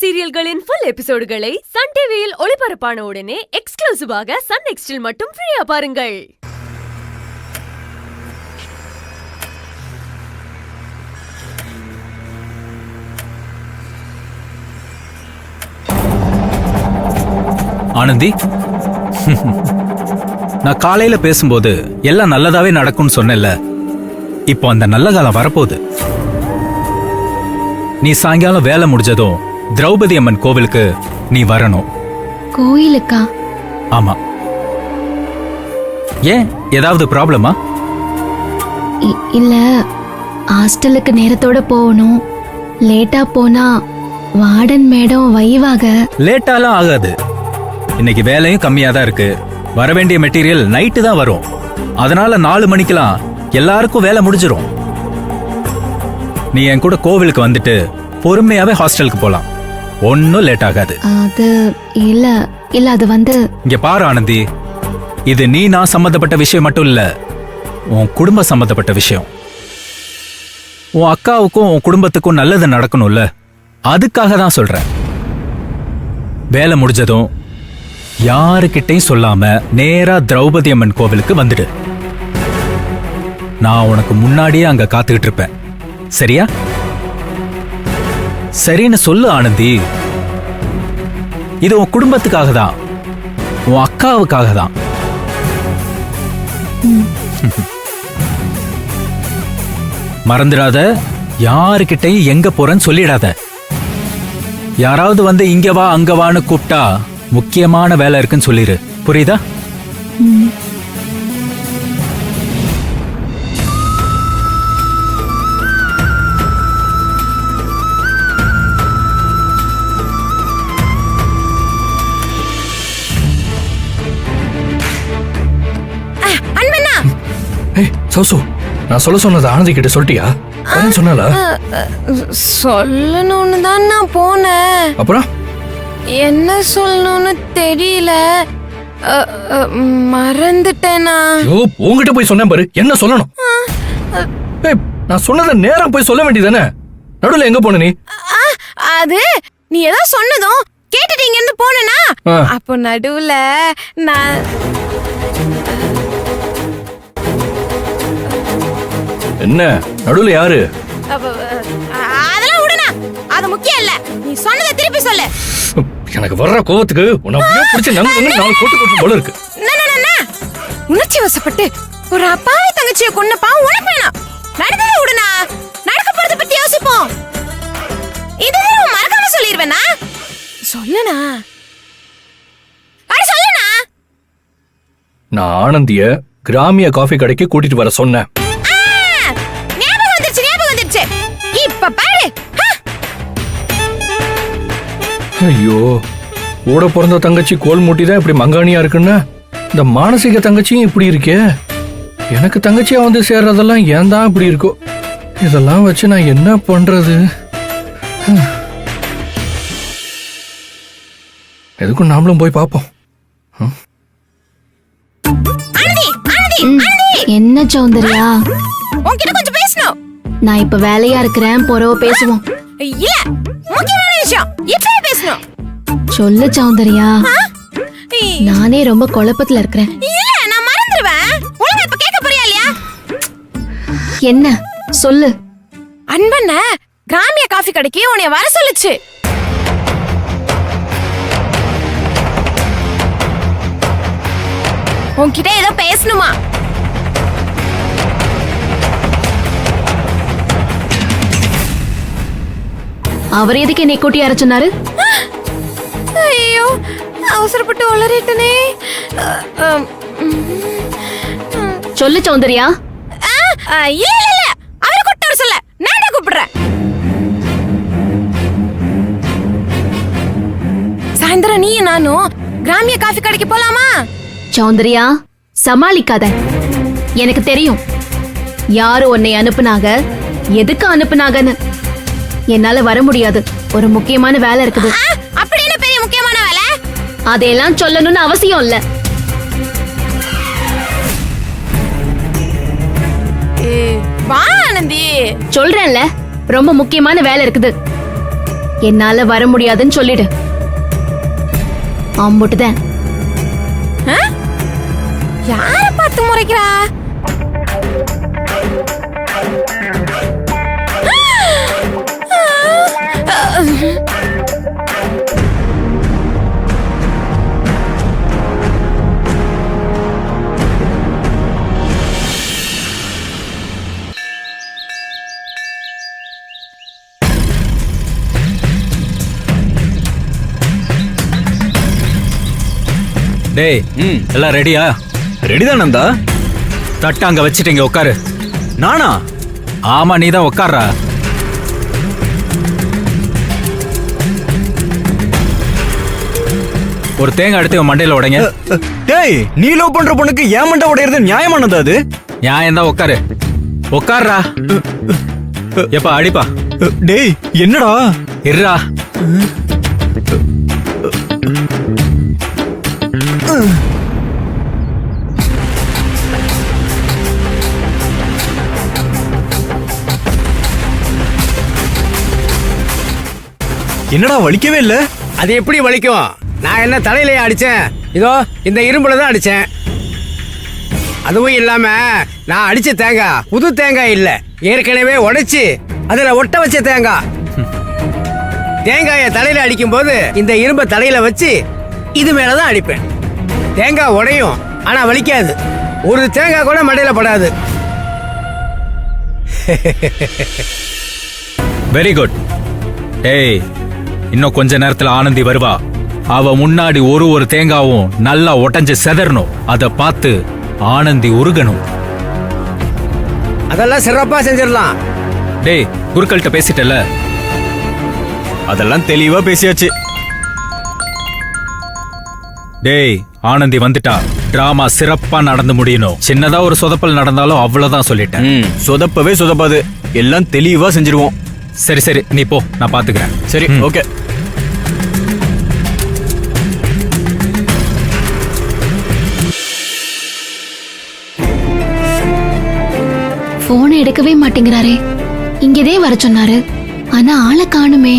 சீரியல்களின் full எபிசோடுகளை Sun டிவியில் ஒளிபரப்பான உடனே எக்ஸ்க்ளூசிவாக சன் நெக்ஸ்டில் மட்டும் ஃப்ரீயா பாருங்கள். ஆனந்தி, நான் காலையில பேசும்போது எல்லாம் நல்லதாவே நடக்கும்னு சொன்னேன்ல. இப்போ அந்த நல்ல காலம் வரப்போகுது. நீ சாயங்காலம் வேலை முடிஞ்சதும் திரௌபதி அம்மன் கோவிலுக்கு நீ வரணும். கோயிலுக்கா? ஆமா. ஏன், ஏதாவது ப்ராப்ளமா? இல்ல, ஹாஸ்டலுக்கு நேரத்தோட போகணும். லேட்டா போனா வார்டன் மேடம் வைவாக. லேட்டாலாம் ஆகாது. இன்னைக்கு வேலையும் கம்மியா தான் இருக்கு. வர வேண்டிய மெட்டீரியல் நைட்டு தான் வரும். அதனால 4 மணிக்கெல்லாம் எல்லாருக்கும் வேலை முடிஞ்சிரும். நீ என் கூட கோவிலுக்கு வந்துட்டு பொறுமையாவே ஹாஸ்டலுக்கு போலாம். ஒன்னும் லேட் ஆகாது. அது இல்ல இல்ல அது வந்து இங்க பாரு ஆனந்தி, இது நீ நான் சம்பந்தப்பட்ட விஷயம் மட்டும் இல்ல, உன் குடும்ப சம்பந்தப்பட்ட விஷயம். உன் அக்காவுக்கும் உன் குடும்பத்துக்கும் நல்லது நடக்கணும்ல, அதுக்காக தான் சொல்றேன். வேலை முடிஞ்சதும் யாருக்கிட்டையும் சொல்லாம நேரா திரௌபதி அம்மன் கோவிலுக்கு வந்துடு. நான் உனக்கு முன்னாடியே அங்க காத்துக்கிட்டு இருப்பேன். சரியா? சரின்னு சொல்லு ஆனந்தி. இது உன் குடும்பத்துக்காக தான், உன் அக்காவுக்காக தான். மறந்துடாத, யாருக்கிட்டையும் எங்க போறேன்னு சொல்லிடாத. யாராவது வந்து இங்க வா அங்க வான்னு கூப்பிட்டா முக்கியமான வேலை இருக்குன்னு சொல்லிரு. புரியுதா? சௌசு, நான் சொல்ல சொன்னது ஆனந்தி கிட்ட சொல்லிட்டியா? சொன்னால சொல்லணும்னு தான் நான் போனேன். அப்புறம் என்ன சொல்லணும்னு தெரியல, மறந்துட்டேனா? ஐயோ, உன்கிட்ட போய் சொன்னேன் பாரு, என்ன சொல்லணும்? நான் சொன்னதை நேரம் போய் சொல்ல வேண்டியதானே? நடுவுல எங்க போன நீ? அது நீ ஏதோ சொன்னதும் கேட்டுட்டு இங்க இருந்து போனேனா, அப்போ நடுவுல நான் என்ன நடுவுல யாரு? அதெல்லாம் விடுனா, அது முக்கியம் இல்ல. நீ சொன்னதை திருப்பி சொல்லு. எனக்கு வர்ற கோவத்துக்கு உன்னை பிடிச்ச நாலு போட்டு போல இருக்கு. உணர்ச்சி வசப்பட்டு ஒரு அப்பாவி தங்கச்சியை கொன்ன பாவம் உனக்கு வேணாம். நடந்ததை விடுனா, நடக்க போறத பத்தி யோசிப்போம். இதுதான் மறக்காம சொல்லிடுவேனா? சொல்லுனா, அட சொல்லுனா. நான் ஆனந்திய கிராமிய காஃபி கடைக்கு கூட்டிட்டு வர சொன்னேன். இப்ப பாரு. ஐயோ, கூட பிறந்த தங்கச்சி கோல் மூட்டிதான் இப்படி மங்கானியா இருக்குன்னா, இந்த மானசீக தங்கச்சியும் இப்படி இருக்கே. எனக்கு தங்கச்சியா வந்து சேர்றதெல்லாம் ஏன் தான் இப்படி இருக்கோ? இதெல்லாம் வச்சு நான் என்ன பண்றது? எதுக்கும் நாமளும் போய் பாப்போம். என்ன சௌந்தர்யா, உன்கிட்ட கொஞ்சம் பேசணும். நான் இப்ப வேலையா இருக்கிறேன், போறவ பேசுவோம். இல்ல, முக்கியமான விஷயம் இப்பவே பேசணும். சொல்லு சௌந்தர்யா, நானே ரொம்ப குழப்பத்துல இருக்கிறேன். இல்ல, நான் மறந்துடுவேன். ஒழுங்கா இப்ப கேட்க போறியா இல்லையா? என்ன சொல்லு. அன்பண்ண கிராமிய காஃபி கடைக்கு உன்னைய வர சொல்லுச்சு. உன்கிட்ட ஏதோ பேசணுமா? அவர் எதுக்கு என்னை கூட்டி வர சொன்னாரு? ஐயோ, அவசரப்பட்டு உளறிட்டனே. சொல்லு சௌந்தர்யா. இல்ல இல்ல இல்ல, அவரை கூட்டி வர சொல்ல, நான் தான் கூப்பிடுறேன். சாயந்தரம் நீ நானும் கிராமிய காஃபி கடைக்கு போலாமா? சௌந்தர்யா, சமாளிக்காத. எனக்கு தெரியும் யாரு உன்னை அனுப்புனாங்க, எதுக்கு அனுப்புனாங்கன்னு. என்னால வர முடியாது, ஒரு முக்கியமான வேலை இருக்குது. அப்படி என்ன பெரிய முக்கியமான வேலை? அதையெல்லாம் சொல்லணும்னு அவசியம் இல்ல. வா ஆனந்தி. சொல்றேன்ல, ரொம்ப முக்கியமான வேலை இருக்குது. என்னால வர முடியாதுன்னு சொல்லிடு. அம்புட்டுதான். யார பார்த்து முறைக்கிறா? டேய் எல்லாம் ரெடியா? ரெடிதான் நந்தா. தட்டு அங்க வச்சுட்டு இங்க உட்காரு. நானா? ஆமா, நீ தான் உட்கார்றா. ஒரு தேங்காய் எடுத்து உன் மண்டையில உடைங்க. டேய், நீ லவ் பண்ற பொண்ணுக்கு ஏன் மண்டை உடையறது நியாயமானதா அது? நியாயம் தான். உட்காரு, உட்கார்றா. எப்பா அடிப்பா. டேய் என்னடா? இருடா. என்னடா வலிக்கவே இல்ல? அது எப்படி வலிக்கும்? நான் என்ன தலையிலேயே அடிச்சேன்? இதோ இந்த இரும்புல தான் அடிச்சேன். அதுவும் இல்லாம நான் அடிச்ச தேங்காய் புது தேங்காய் இல்ல, ஏற்கனவே உடைச்சு அதுல ஒட்ட வச்ச தேங்காய். தேங்காய தலையில அடிக்கும் போது இந்த இரும்பை தலையில வச்சு இது மேலதான் அடிப்பேன். தேங்காய் உடையும், ஆனா வலிக்காது. ஒரு தேங்காய் கூட மண்டையில படாது. Very good. டேய், இன்னும் கொஞ்ச நேரத்துல ஆனந்தி வருவா. அவ முன்னாடி ஒரு தேங்காவும் நல்லா ஒட்டஞ்சு செதறணும். அத பார்த்து ஆனந்தி உருகணும். அதெல்லாம் சிறப்பா செஞ்சிடலாம். டேய், குருக்கள்கிட்ட பேசிட்டல? அதெல்லாம் தெளிவா பேசியாச்சு. டேய், ஆனந்தி வந்துட்டா. டிராமா சிறப்பா நடந்து முடியணும். சின்னதா ஒரு சொதப்பல் நடந்தாலும் அவ்வளவுதான் சொல்லிட்டேன். சொதப்பவே சொதப்பாது. எல்லாம் தெளிவா செஞ்சிருவோம். சரி சரி, நீ போ, நான் பாத்துக்கிறேன். சரி, ஓகே. போனை எடுக்கவே மாட்டேங்கிறாரே. இங்கதே வர சொன்னாரு, ஆனா ஆளை காணுமே.